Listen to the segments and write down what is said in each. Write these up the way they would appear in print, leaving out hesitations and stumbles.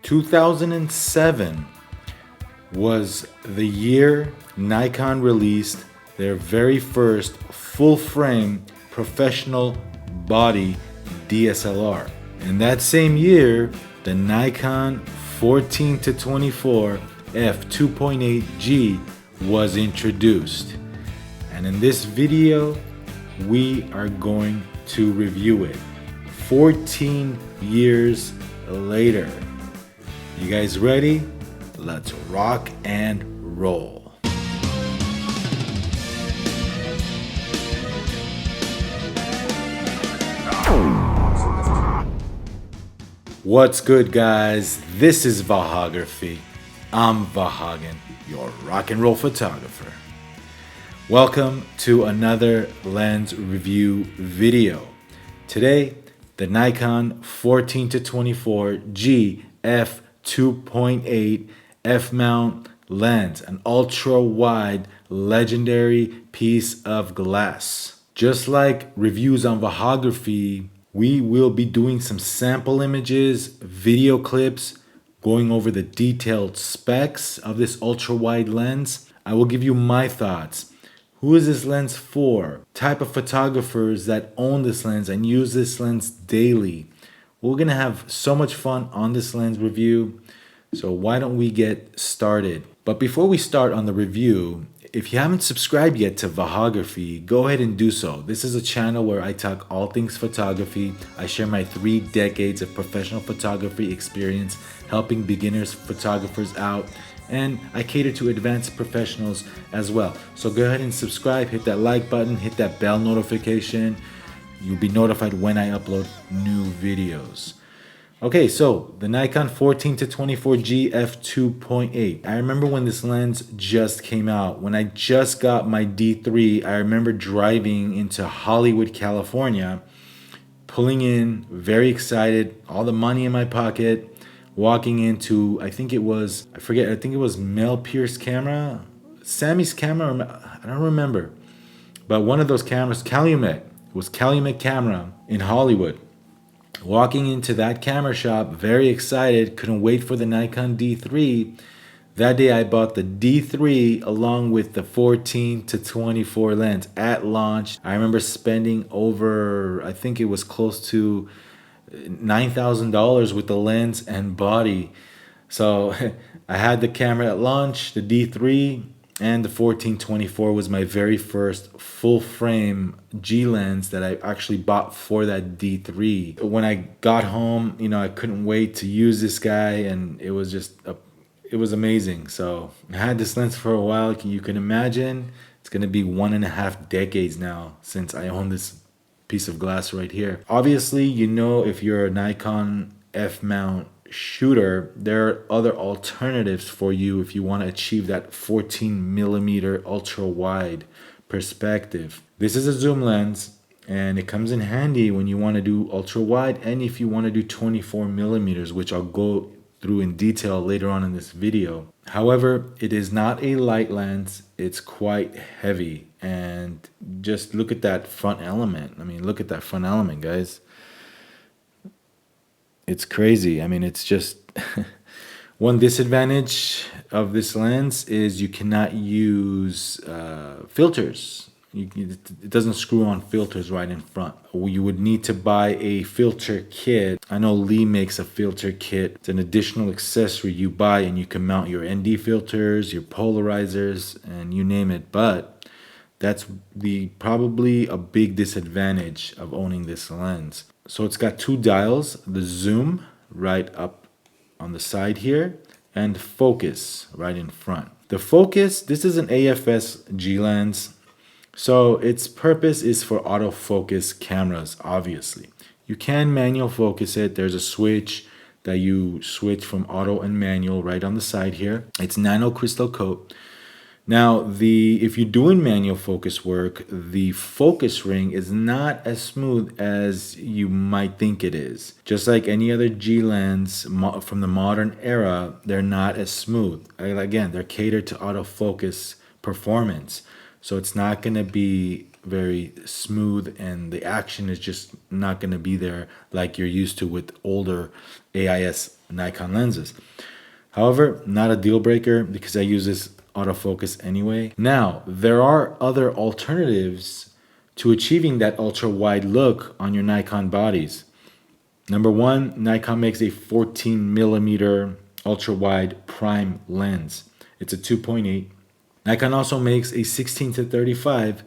2007 was the year Nikon released their very first full-frame professional body DSLR. And that same year, the Nikon 14-24 f2.8G was introduced. And in this video, we are going to review it 14 years later. You guys ready? Let's rock and roll. What's good, guys? This is Vahography. I'm Vahagan, your rock and roll photographer. Welcome to another lens review video. Today, the Nikon 14-24G f2.8 f-mount lens, an ultra-wide legendary piece of glass. Just like reviews on Vahography, we will be doing some sample images, video clips, going over the detailed specs of this ultra-wide lens. I will give you my thoughts. Who is this lens for? Type of photographers that own this lens and use this lens daily. We're gonna have so much fun on this lens review, so why don't we get started? But before we start on the review, if you haven't subscribed yet to Vahography, go ahead and do so. This is a channel where I talk all things photography. I share my 3 decades of professional photography experience, helping beginners photographers out, and I cater to advanced professionals as well. So go ahead and subscribe, hit that like button, hit that bell notification. You'll be notified when I upload new videos. Okay, so the Nikon 14-24G f2.8. I remember when this lens just came out. When I just got my D3, I remember driving into Hollywood, California, pulling in, very excited, all the money in my pocket, walking into, I think it was Mel Pierce camera, Sammy's camera, I don't remember. But one of those cameras, Calumet, it was Calumet camera in Hollywood. Walking into that camera shop, very excited, couldn't wait for the Nikon D3. That day I bought the D3 along with the 14-24 lens at launch. I remember spending over, I think it was close to $9,000 with the lens and body. So I had the camera at launch, the D3, and the 14-24 was my very first full frame G lens that I actually bought for that D3. When I got home, I couldn't wait to use this guy, and it was just it was amazing. So I had this lens for a while. You can imagine it's gonna be 1.5 decades now since I own this piece of glass right here. Obviously, if you're a Nikon F mount shooter, there are other alternatives for you if you want to achieve that 14mm ultra wide perspective. This is a zoom lens, and it comes in handy when you want to do ultra wide and if you want to do 24mm, which I'll go through in detail later on in this video. However, it is not a light lens. It's quite heavy, and just look at that front element. Look at that front element, guys. It's crazy. It's just one disadvantage of this lens is you cannot use filters. It doesn't screw on filters right in front. You would need to buy a filter kit. I know Lee makes a filter kit. It's an additional accessory you buy, and you can mount your ND filters, your polarizers, and you name it. But that's probably a big disadvantage of owning this lens. So it's got 2 dials, the zoom right up on the side here, and focus right in front. The focus, this is an AFS G lens, so its purpose is for autofocus cameras, obviously. You can manual focus it. There's a switch that you switch from auto and manual right on the side here. It's nano crystal coat. Now, if you're doing manual focus work, the focus ring is not as smooth as you might think it is. Just like any other G lens from the modern era, they're not as smooth. Again, they're catered to autofocus performance. So it's not going to be very smooth, and the action is just not going to be there like you're used to with older AIS Nikon lenses. However, not a deal breaker because I use this autofocus anyway. Now, there are other alternatives to achieving that ultra wide look on your Nikon bodies. Number one, Nikon makes a 14mm ultra wide prime lens. It's a 2.8. Nikon also makes a 16-35.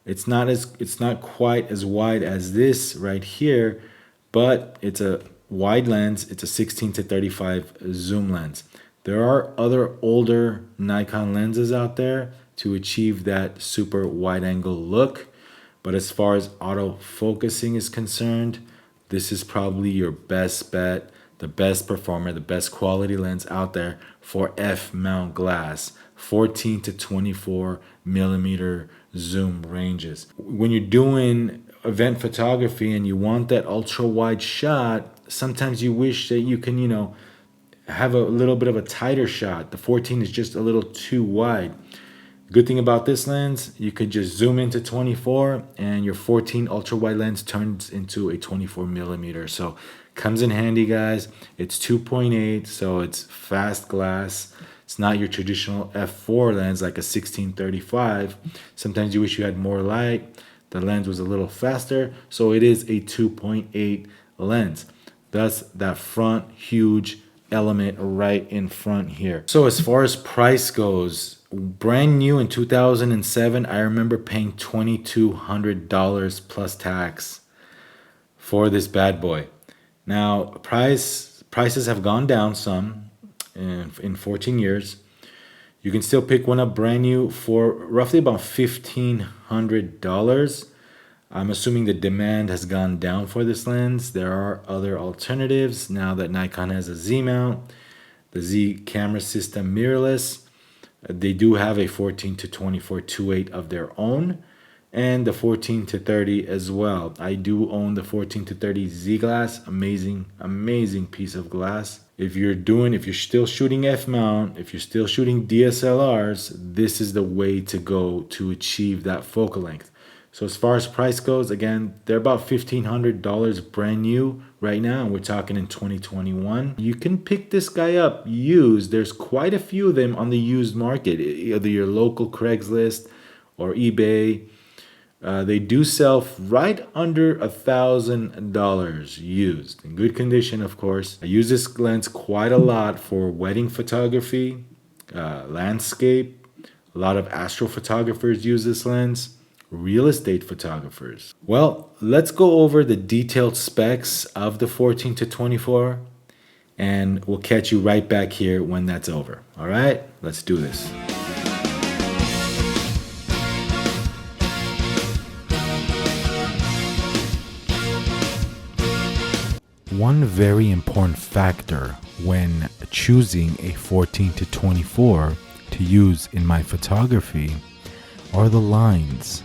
It's not quite as wide as this right here, but it's a wide lens. It's a 16-35 zoom lens. There are other older Nikon lenses out there to achieve that super wide angle look, but as far as autofocusing is concerned, this is probably your best bet, the best performer, the best quality lens out there for F mount glass, 14-24mm zoom ranges. When you're doing event photography and you want that ultra wide shot, sometimes you wish that you can, have a little bit of a tighter shot. The 14 is just a little too wide. Good thing about this lens, you could just zoom into 24 and your 14 ultra wide lens turns into a 24mm. So comes in handy, guys. It's 2.8, so it's fast glass. It's not your traditional f4 lens like a 16-35. Sometimes you wish you had more light. The lens was a little faster, so it is a 2.8 lens. Thus, that front huge element right in front here. So as far as price goes, brand new in 2007, I remember paying $2,200 plus tax for this bad boy. Now, prices have gone down some in 14 years. You can still pick one up brand new for roughly about $1,500. I'm assuming the demand has gone down for this lens. There are other alternatives now that Nikon has a Z mount, the Z camera system mirrorless. They do have a 14-24 2.8 of their own, and the 14-30 as well. I do own the 14-30 Z glass. Amazing piece of glass. If you're still shooting F mount, if you're still shooting DSLRs, this is the way to go to achieve that focal length. So as far as price goes, again, they're about $1,500 brand new right now, and we're talking in 2021. You can pick this guy up used. There's quite a few of them on the used market, either your local Craigslist or eBay. They do sell right under $1,000 used, in good condition, of course. I use this lens quite a lot for wedding photography, landscape. A lot of astrophotographers use this lens. Real estate photographers. Well, let's go over the detailed specs of the 14-24, and we'll catch you right back here when that's over. All right, let's do this. One very important factor when choosing a 14-24 to use in my photography are the lines.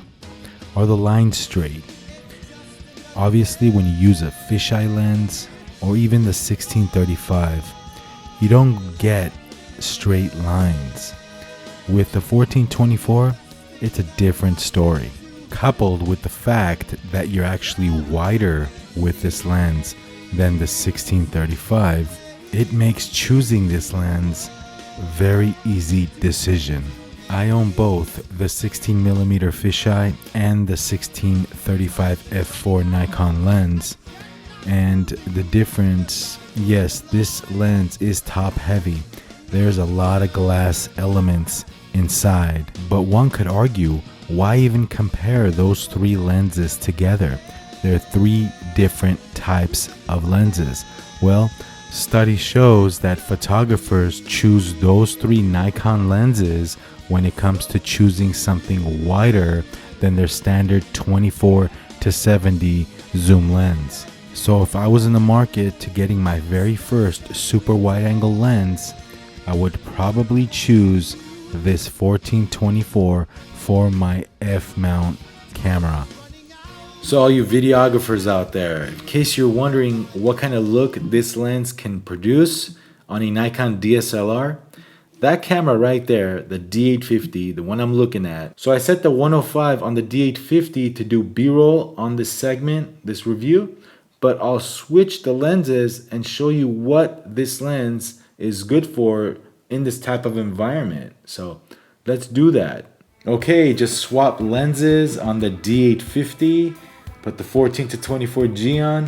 Are the lines straight? Obviously, when you use a fisheye lens or even the 16-35, you don't get straight lines. With the 14-24, it's a different story. Coupled with the fact that you're actually wider with this lens than the 16-35, it makes choosing this lens a very easy decision. I own both the 16mm fisheye and the 16-35 f4 Nikon lens, and the difference, yes, this lens is top heavy. There's a lot of glass elements inside, but one could argue, why even compare those three lenses together? There are three different types of lenses. Well, study shows that photographers choose those three Nikon lenses when it comes to choosing something wider than their standard 24-70 zoom lens. So if I was in the market to getting my very first super wide angle lens, I would probably choose this 14-24 for my F mount camera. So all you videographers out there, in case you're wondering what kind of look this lens can produce on a Nikon DSLR, that camera right there, the D850, the one I'm looking at. So I set the 105 on the D850 to do B-roll on this segment, this review, but I'll switch the lenses and show you what this lens is good for in this type of environment. So let's do that. Okay, just swap lenses on the D850, put the 14 to 24G on.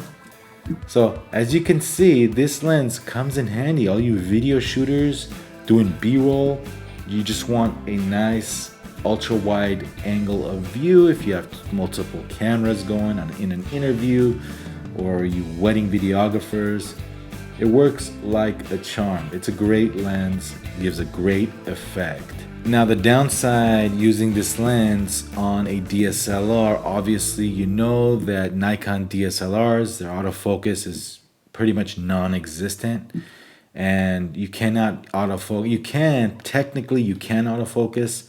So as you can see, this lens comes in handy. All you video shooters doing B-roll, you just want a nice ultra wide angle of view. If you have multiple cameras going on in an interview, or you wedding videographers, it works like a charm. It's a great lens, gives a great effect. Now the downside using this lens on a DSLR, obviously you know that Nikon DSLRs, their autofocus is pretty much non-existent, and you cannot autofocus. You can autofocus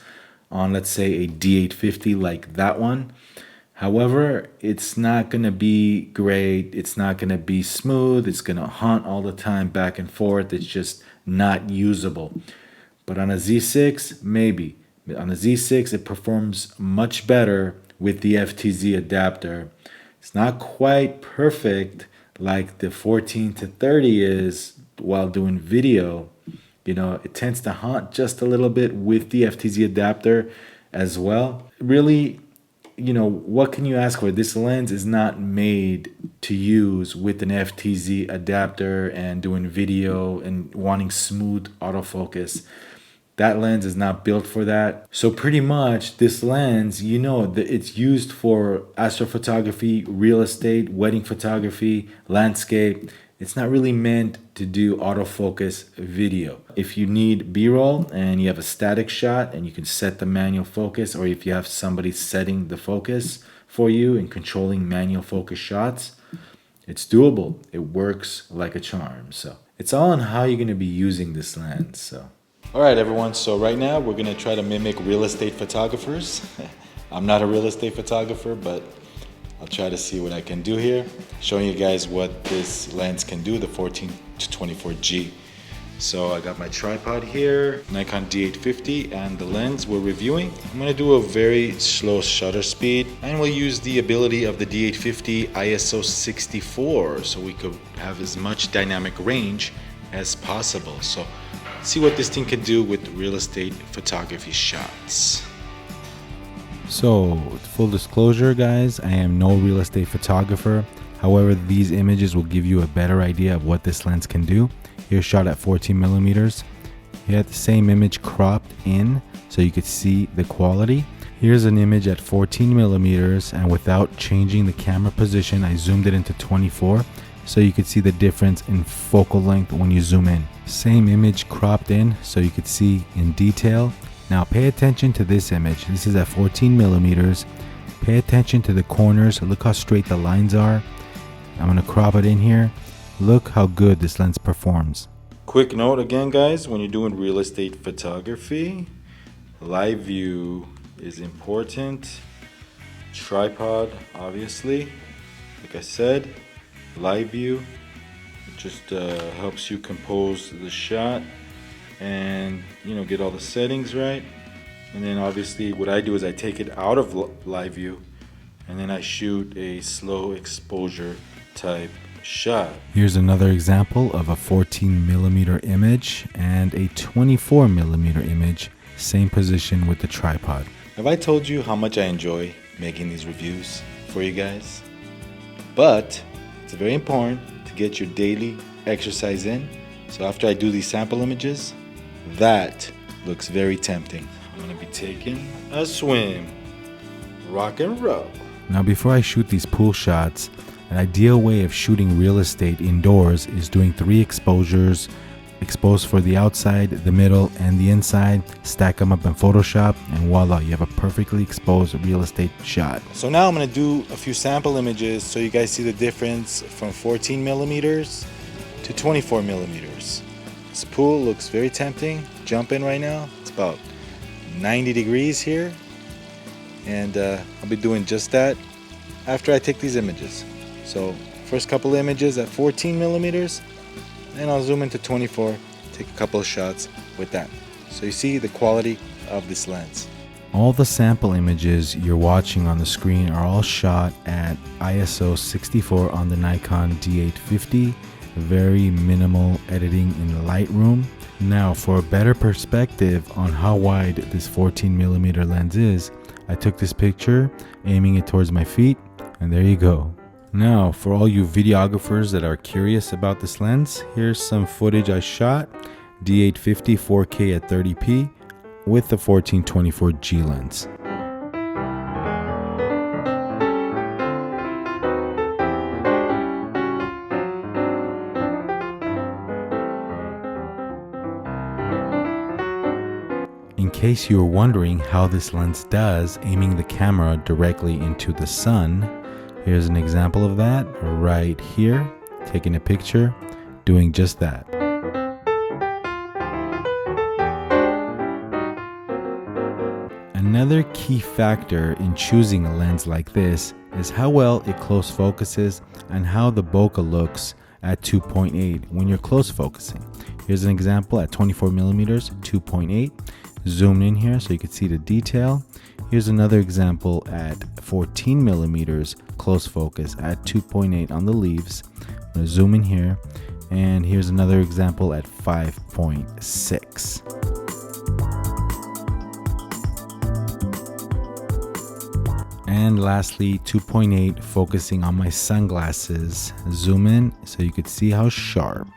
on, let's say, a D850 like that one. However, it's not gonna be great. It's not gonna be smooth. It's gonna haunt all the time back and forth. It's just not usable. But on a Z6, maybe. On a Z6, it performs much better with the FTZ adapter. It's not quite perfect like the 14 to 30 is while doing video. You know, it tends to haunt just a little bit with the FTZ adapter as well. Really, you know, what can you ask for? This lens is not made to use with an FTZ adapter and doing video and wanting smooth autofocus. That lens is not built for that. So pretty much this lens, you know, that it's used for astrophotography, real estate, wedding photography, landscape. It's not really meant to do autofocus video. If you need B-roll and you have a static shot and you can set the manual focus, or if you have somebody setting the focus for you and controlling manual focus shots, it's doable. It works like a charm. So it's all on how you're gonna be using this lens. So. All right, everyone. So right now we're gonna try to mimic real estate photographers. I'm not a real estate photographer, but I'll try to see what I can do here. Showing you guys what this lens can do, the 14 to 24G. So I got my tripod here, Nikon D850, and the lens we're reviewing. I'm gonna do a very slow shutter speed, and we'll use the ability of the D850 ISO 64, so we could have as much dynamic range as possible. So see what this thing can do with real estate photography shots. So, full disclosure, guys, I am no real estate photographer. However, these images will give you a better idea of what this lens can do. Here's shot at 14 millimeters. You have the same image cropped in so you could see the quality. Here's an image at 14 millimeters, and without changing the camera position, I zoomed it into 24 so you could see the difference in focal length when you zoom in. Same image cropped in so you could see in detail. Now pay attention to this image. This is at 14 millimeters. Pay attention to the corners. Look how straight the lines are. I'm gonna crop it in here. Look how good this lens performs. Quick note again, guys, when you're doing real estate photography, live view is important. Tripod, obviously. Like I said, live view just helps you compose the shot and, you know, get all the settings right. And then obviously what I do is I take it out of live view and then I shoot a slow exposure type shot. Here's another example of a 14 millimeter image and a 24 millimeter image, same position with the tripod. Have I told you how much I enjoy making these reviews for you guys? But it's very important to get your daily exercise in. So after I do these sample images, that looks very tempting. I'm gonna be taking a swim. Rock and roll. Now before I shoot these pool shots, an ideal way of shooting real estate indoors is doing 3 exposures. Expose for the outside, the middle, and the inside. Stack them up in Photoshop, and voila, you have a perfectly exposed real estate shot. So now I'm gonna do a few sample images so you guys see the difference from 14 millimeters to 24 millimeters. This pool looks very tempting. Jump in right now. It's about 90 degrees here. And I'll be doing just that after I take these images. So first couple images at 14 millimeters, and I'll zoom into 24, take a couple of shots with that. So you see the quality of this lens. All the sample images you're watching on the screen are all shot at ISO 64 on the Nikon D850. Very minimal editing in Lightroom. Now, for a better perspective on how wide this 14mm lens is, I took this picture aiming it towards my feet, and there you go. Now, for all you videographers that are curious about this lens, here's some footage I shot, D850 4K at 30p with the 14-24G lens. In case you were wondering how this lens does aiming the camera directly into the sun, here's an example of that right here, taking a picture, doing just that. Another key factor in choosing a lens like this is how well it close focuses and how the bokeh looks at 2.8 when you're close focusing. Here's an example at 24mm, 2.8. Zoom in here so you can see the detail. Here's another example at 14mm close focus at 2.8 on the leaves. I'm going to zoom in here, and here's another example at 5.6. And lastly, 2.8 focusing on my sunglasses. Zoom in so you could see how sharp.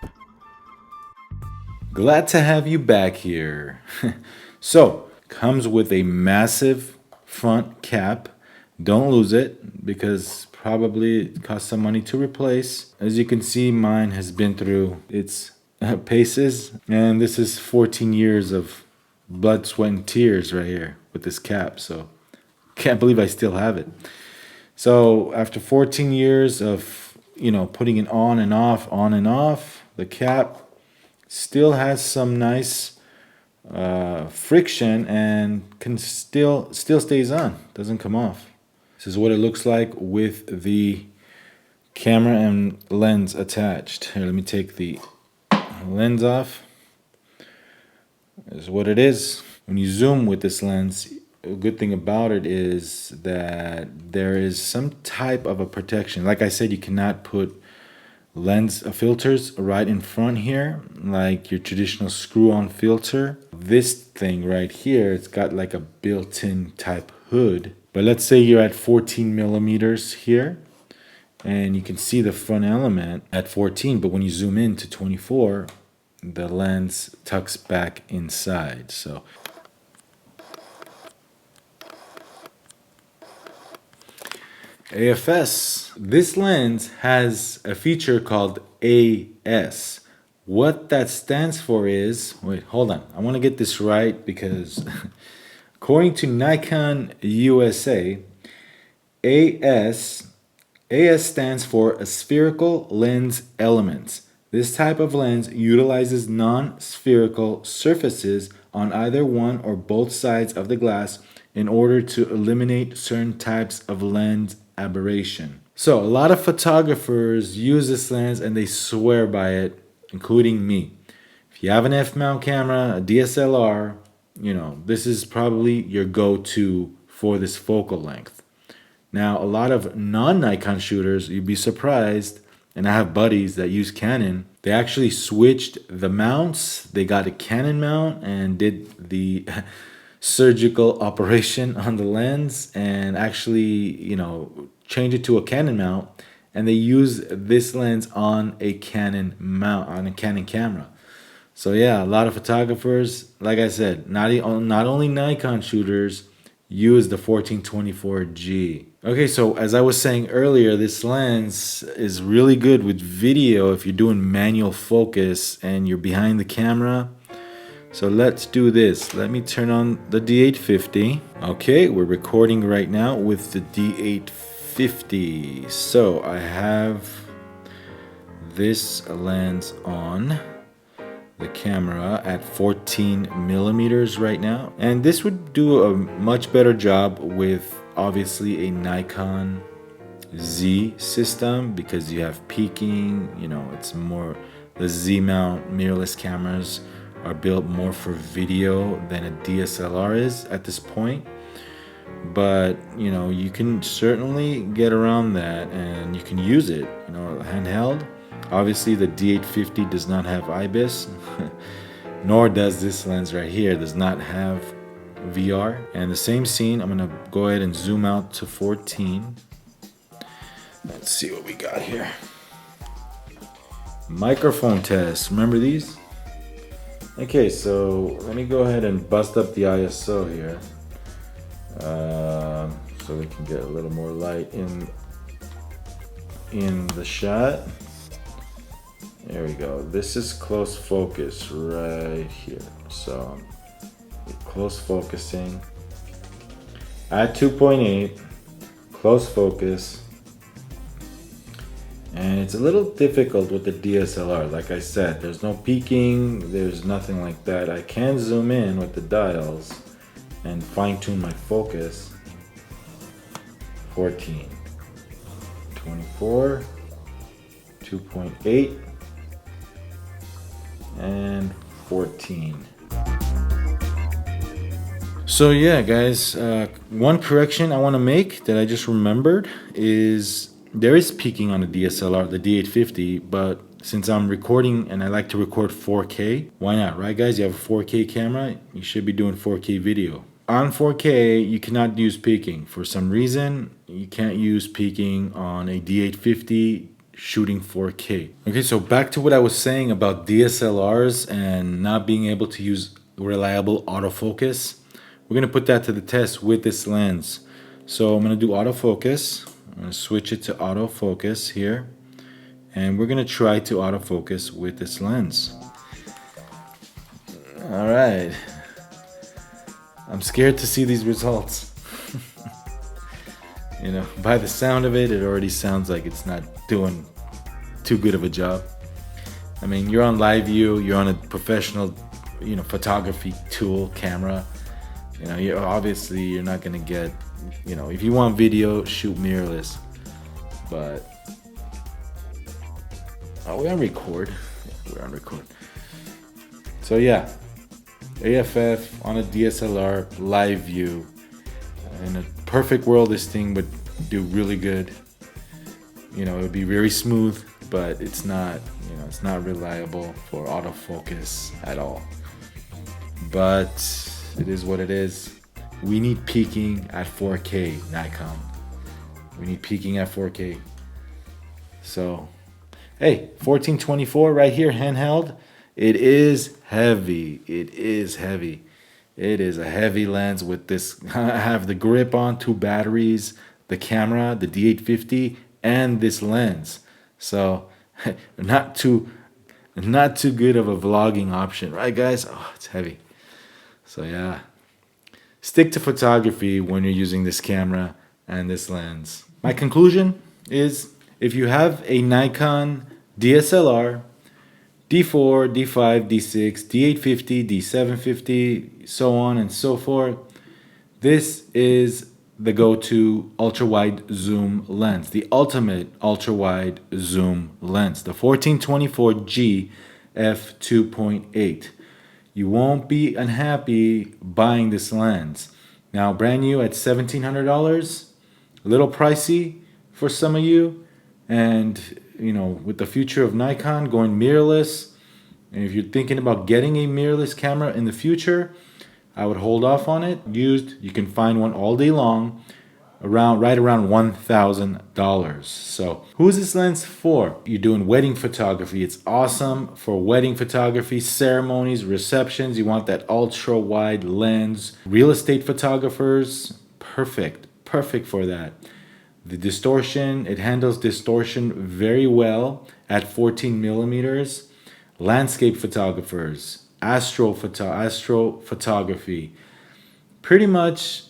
Glad to have you back here. So, comes with a massive front cap. Don't lose it because probably it costs some money to replace. As you can see, mine has been through its paces, and this is 14 years of blood, sweat, and tears right here with this cap. So, can't believe I still have it. So, after 14 years of, putting it on and off, the cap still has some nice friction and can still stays on, doesn't come off. This is what it looks like with the camera and lens attached. Here, let me take the lens off. This is what it is. When you zoom with this lens, a good thing about it is that there is some type of a protection. Like I said, you cannot put lens filters right in front here like your traditional screw-on filter. This thing right here, it's got like a built-in type hood. But let's say you're at 14mm here and you can see the front element at 14, but when you zoom in to 24, the lens tucks back inside. So AFS. This lens has a feature called AS. What that stands for is, wait, hold on. I want to get this right because according to Nikon USA, AS stands for a spherical lens element. This type of lens utilizes non-spherical surfaces on either one or both sides of the glass in order to eliminate certain types of lens aberration. So a lot of photographers use this lens and they swear by it, including me. If you have an F-mount camera, a DSLR, this is probably your go-to for this focal length. Now, a lot of non-Nikon shooters, you'd be surprised, and I have buddies that use Canon, they actually switched the mounts. They got a Canon mount and did the surgical operation on the lens and actually, change it to a Canon mount, and they use this lens on a Canon mount, on a Canon camera. So yeah, a lot of photographers, like I said, not only Nikon shooters use the 14-24G. Okay, so as I was saying earlier, this lens is really good with video if you're doing manual focus and you're behind the camera. So let's do this. Let me turn on the D850. Okay, we're recording right now with the D850. So I have this lens on the camera at 14mm right now. And this would do a much better job with obviously a Nikon Z system because you have peaking, it's more, the Z mount mirrorless cameras are built more for video than a DSLR is at this point. But you know, you can certainly get around that and you can use it, you know, handheld. Obviously the D850 does not have IBIS, nor does this lens right here, does not have VR. And the same scene, I'm gonna go ahead and zoom out to 14. Let's see what we got here. Microphone test, remember these? Okay, so let me go ahead and bust up the ISO here. So we can get a little more light in the shot. There we go. This is close focus right here. So close focusing at 2.8, close focus. And it's a little difficult with the DSLR. Like I said, there's no peaking, there's nothing like that. I can zoom in with the dials and fine tune my focus. 14, 24, 2.8, and 14. So yeah, guys, one correction I want to make that I just remembered is there is peaking on the DSLR, the D850, but since I'm recording and I like to record 4K, why not, right guys? You have a 4K camera, you should be doing 4K video. On 4K, you cannot use peaking. For some reason, you can't use peaking on a D850 shooting 4K. Okay, so back to what I was saying about DSLRs and not being able to use reliable autofocus. We're gonna put that to the test with this lens. So I'm gonna do autofocus. I'm gonna switch it to autofocus here. And we're gonna try to autofocus with this lens. All right. I'm scared to see these results. You know, by the sound of it, it already sounds like it's not doing too good of a job. I mean, you're on live view, you're on a professional, you know, photography tool, camera. You know, you're not gonna get, you know, if you want video, shoot mirrorless. But we're on record. Yeah, we're on record. So yeah. AFF on a DSLR live view. In a perfect world, this thing would do really good. You know, it would be very smooth, but it's not, you know, it's not reliable for autofocus at all. But it is what it is. We need peaking at 4K, Nikon. We need peaking at 4K. So, hey, 1424 right here, handheld. It is heavy. It is heavy. It is a heavy lens with this. I have the grip on, 2 batteries, the camera, the D850, and this lens. So not too good of a vlogging option, right, guys? Oh, it's heavy. So yeah, stick to photography when you're using this camera and this lens. My conclusion is, if you have a Nikon DSLR, D4, D5, D6, D850, D750, so on and so forth, this is the go-to ultra-wide zoom lens, the ultimate ultra-wide zoom lens, the 1424G f2.8. You won't be unhappy buying this lens. Now, brand new at $1,700, a little pricey for some of you, and you know, with the future of Nikon going mirrorless, and if you're thinking about getting a mirrorless camera in the future, I would hold off on it. Used, you can find one all day long, right around $1,000. So, who's this lens for? You're doing wedding photography. It's awesome for wedding photography, ceremonies, receptions. You want that ultra wide lens. Real estate photographers, perfect for that. The distortion, it handles distortion very well at 14 millimeters. Landscape photographers, astrophotography. Pretty much,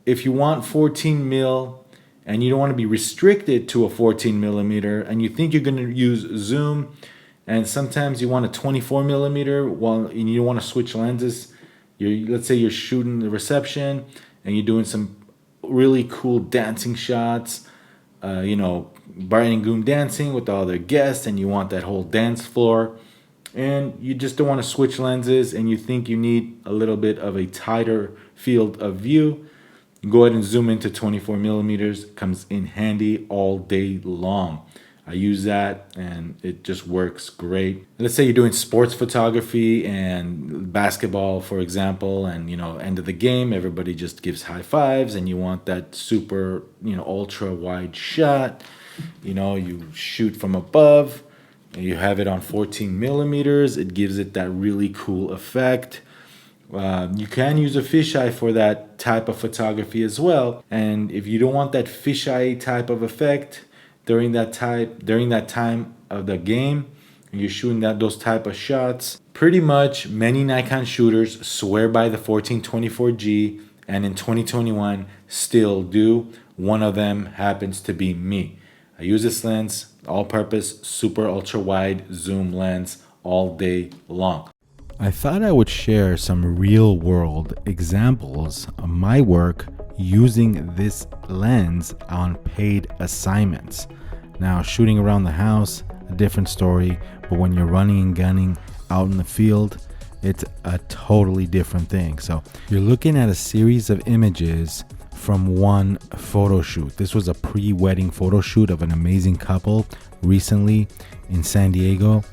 if you want 14 mil and you don't want to be restricted to a 14 millimeter and you think you're going to use zoom and sometimes you want a 24 millimeter and you don't want to switch lenses, let's say you're shooting the reception and you're doing some really cool dancing shots, you know, bride and groom dancing with all their guests, and you want that whole dance floor and you just don't want to switch lenses and you think you need a little bit of a tighter field of view, go ahead and zoom into 24 millimeters. Comes in handy all day long. I use that and it just works great. Let's say you're doing sports photography and basketball, for example, and end of the game, everybody just gives high fives and you want that super, ultra wide shot. You shoot from above and you have it on 14 millimeters. It gives it that really cool effect. You can use a fisheye for that type of photography as well. And if you don't want that fisheye type of effect during that time of the game, and you're shooting those type of shots, pretty much many Nikon shooters swear by the 14-24G, and in 2021 still do. One of them happens to be me. I use this lens, all-purpose, super ultra wide zoom lens all day long. I thought I would share some real world examples of my work using this lens on paid assignments. Now, shooting around the house, a different story, but when you're running and gunning out in the field, it's a totally different thing. So you're looking at a series of images from one photo shoot. This was a pre-wedding photo shoot of an amazing couple recently in San Diego,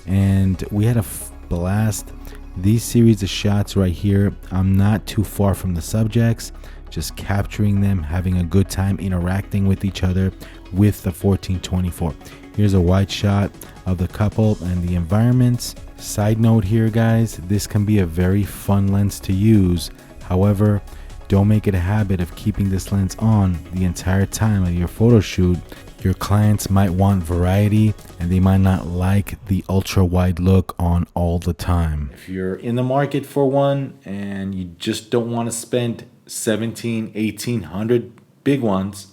and we had a blast. These series of shots right here, I'm not too far from the subjects, just capturing them, having a good time interacting with each other with the 14-24. Here's a wide shot of the couple and the environments. Side note here, guys, this can be a very fun lens to use. However, don't make it a habit of keeping this lens on the entire time of your photo shoot. Your clients might want variety and they might not like the ultra wide look on all the time. If you're in the market for one and you just don't want to spend $1,700, $1,800 big ones,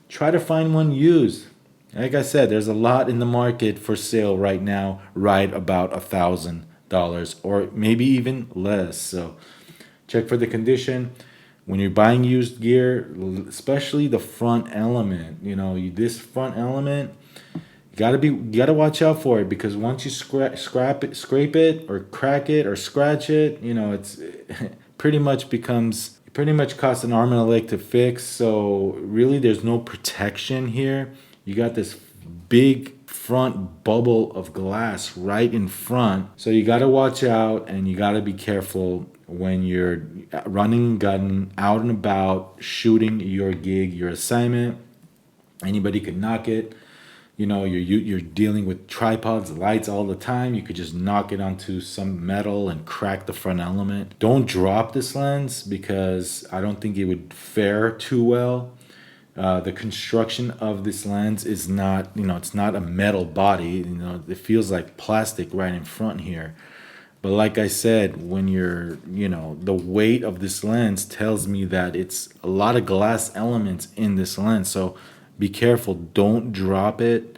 try to find one used. Like I said, there's a lot in the market for sale right now, right about $1,000 or maybe even less. So check for the condition. When you're buying used gear, especially the front element, this front element, you gotta watch out for it, because once you scrape it or crack it or scratch it, it's pretty much costs an arm and a leg to fix. So really, there's no protection here. You got this big front bubble of glass right in front, so you gotta watch out and you gotta be careful when you're running and gunning out and about, shooting your gig, your assignment. Anybody could knock it. You're dealing with tripods, lights all the time. You could just knock it onto some metal and crack the front element. Don't drop this lens, because I don't think it would fare too well. The construction of this lens is not, it's not a metal body. It feels like plastic right in front here. But like I said, when the weight of this lens tells me that it's a lot of glass elements in this lens. So be careful, don't drop it.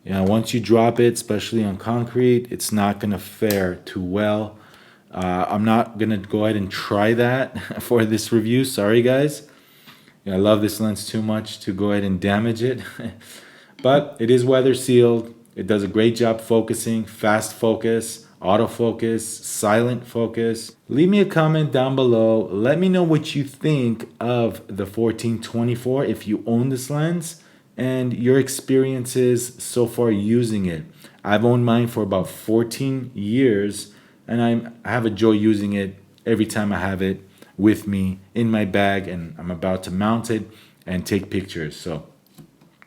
Once you drop it, especially on concrete, it's not gonna fare too well. I'm not gonna go ahead and try that for this review. Sorry, guys. I love this lens too much to go ahead and damage it. But it is weather sealed. It does a great job focusing, fast focus, autofocus, silent focus. Leave me a comment down below. Let me know what you think of the 14-24 if you own this lens, and your experiences so far using it. I've owned mine for about 14 years, and I have a joy using it every time I have it with me in my bag and I'm about to mount it and take pictures. So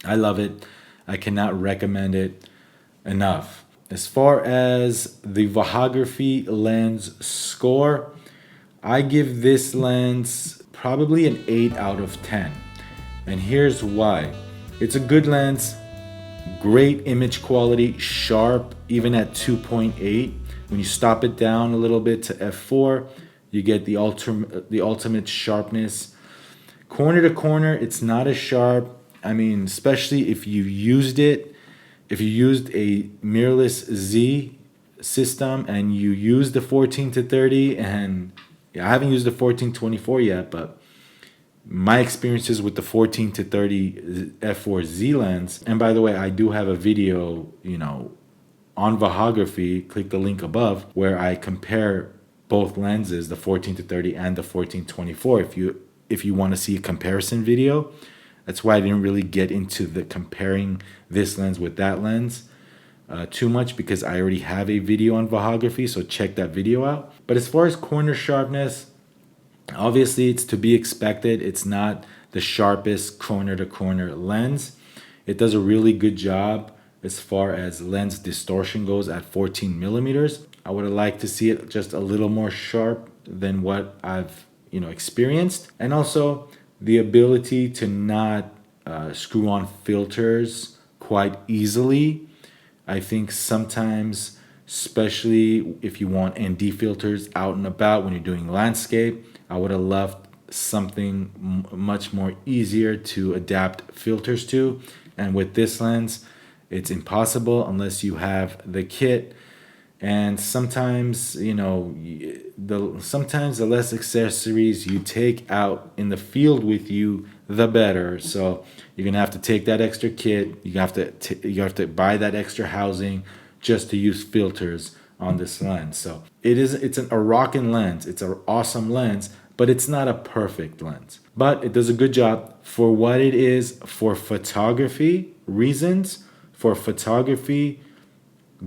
I love it. I cannot recommend it enough. As far as the Vahography lens score, I give this lens probably an 8 out of 10. And here's why. It's a good lens, great image quality, sharp, even at 2.8. When you stop it down a little bit to f4, you get the ultimate sharpness. Corner to corner, it's not as sharp. Especially if you used a mirrorless Z system and you use the 14-30, and I haven't used the 14-24 yet, but my experiences with the 14-30 f4 Z lens, and by the way, I do have a video, on Vahography, click the link above where I compare both lenses, the 14-30 and the 14-24. If you want to see a comparison video, that's why I didn't really get into the comparing this lens with that lens too much, because I already have a video on Vahography, so check that video out. But as far as corner sharpness, obviously it's to be expected. It's not the sharpest corner to corner lens. It does a really good job as far as lens distortion goes at 14 millimeters. I would have liked to see it just a little more sharp than what I've experienced. And also the ability to not screw on filters quite easily. I think sometimes, especially if you want ND filters out and about when you're doing landscape, I would have loved something much more easier to adapt filters to. And with this lens, it's impossible unless you have the kit. And sometimes, sometimes the less accessories you take out in the field with you, the better. So you're gonna have to take that extra kit. You have to buy that extra housing just to use filters on this lens. So it's a rockin' lens. It's an awesome lens, but it's not a perfect lens. But it does a good job for what it is, for photography reasons, for photography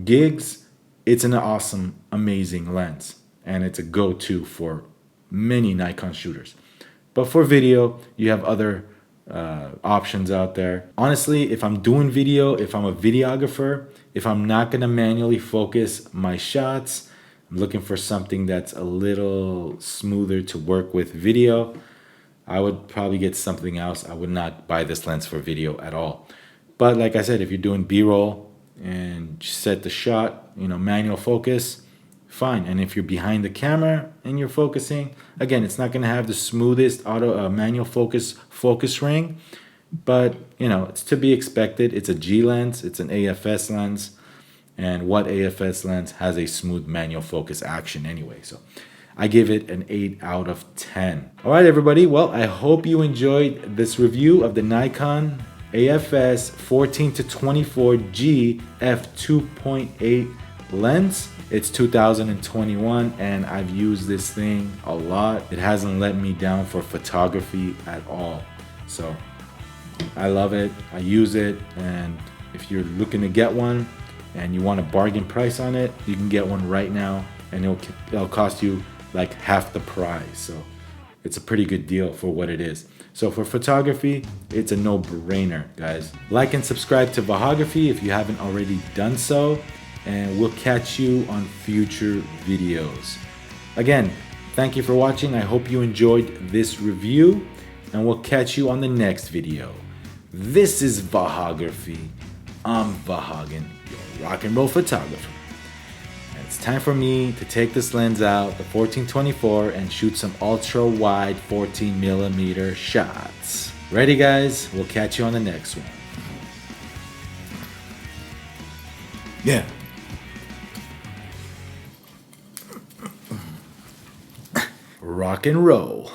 gigs. It's an awesome, amazing lens, and it's a go-to for many Nikon shooters. But for video, you have other options out there. Honestly, if I'm doing video, if I'm a videographer, if I'm not gonna manually focus my shots, I'm looking for something that's a little smoother to work with video, I would probably get something else. I would not buy this lens for video at all. But like I said, if you're doing B-roll and set the shot, manual focus, fine. And if you're behind the camera and you're focusing, again, it's not going to have the smoothest manual focus ring, but it's to be expected. It's a G lens, it's an AFS lens, and what AFS lens has a smooth manual focus action anyway? So I give it an 8 out of 10. All right, everybody. Well, I hope you enjoyed this review of the Nikon AFS 14-24G f2.8 lens. It's 2021 and I've used this thing a lot. It hasn't let me down for photography at all. So I love it. I use it, and if you're looking to get one and you want a bargain price on it, you can get one right now, and it'll cost you like half the price. So it's a pretty good deal for what it is. So for photography, it's a no-brainer, guys. Like and subscribe to Vahography if you haven't already done so, and we'll catch you on future videos. Again, thank you for watching. I hope you enjoyed this review, and we'll catch you on the next video. This is Vahography. I'm Vahagan, your rock and roll photographer. And it's time for me to take this lens out, the 14-24, and shoot some ultra wide 14mm shots. Ready, guys? We'll catch you on the next one. Yeah. Rock and roll.